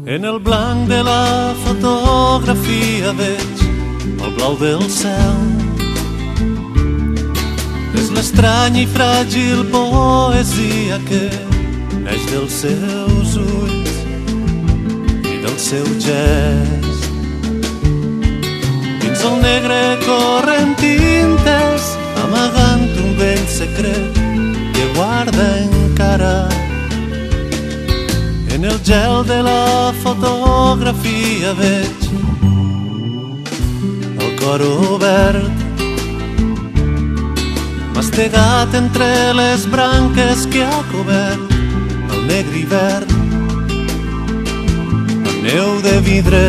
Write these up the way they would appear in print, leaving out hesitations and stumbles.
En el blanc de la fotografia veig el blau del cel. És l'estrany i fràgil poesia que neix dels seus ulls i del seu gest. Dins el negre corren tintes, amagant un vell secret que guarda encara. En el gel de la fotografia veig el cor obert, mastegat entre les branques que ha cobert el negre hivern amb neu de vidre.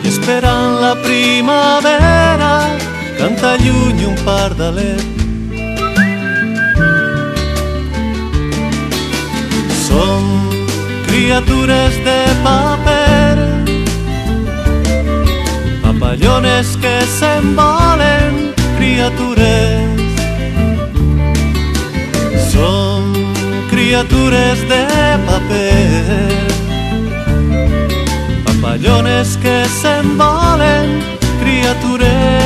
I esperant la primavera canta lluny un pardalet. Som criatures de paper, papallones que s'envolen, criatures. Som criatures de paper, papallones que s'envolen, criatures.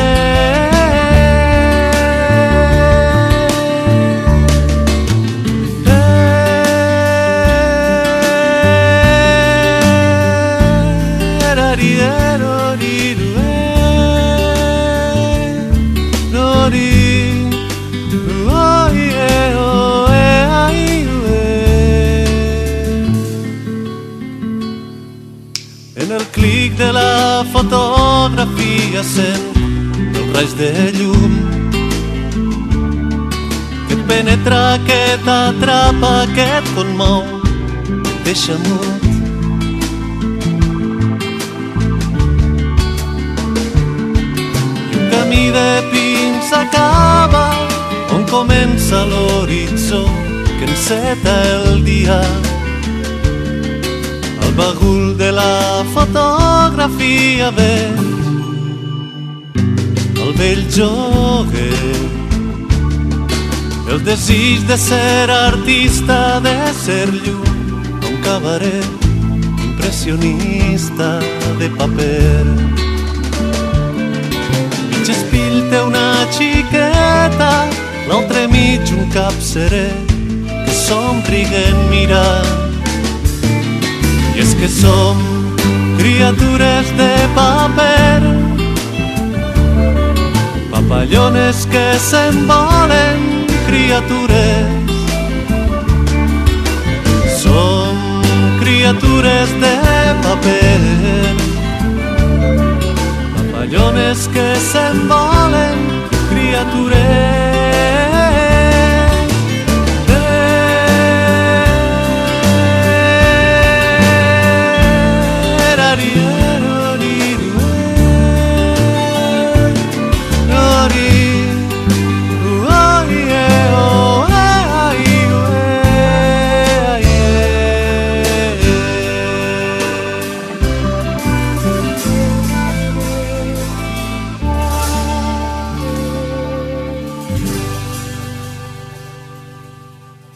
En el clic de la fotografia sent els raigs de llum que et penetra, que t'atrapa, que et conmou, que et deixa mut. I un camí de pins acaba on comença l'horitzó que enceta el dia. Al bagul de la fotografia veig el vell joguer, el desig de ser artista, de ser llum a un cabaret impressionista de paper. Mig espill té una xiqueta, l'altre mig un cap serè que somriguen mirant. I és que som criatures de paper, papallones que s'envolen, criatures. Som criatures de paper, papallones que s'envolen, criatures.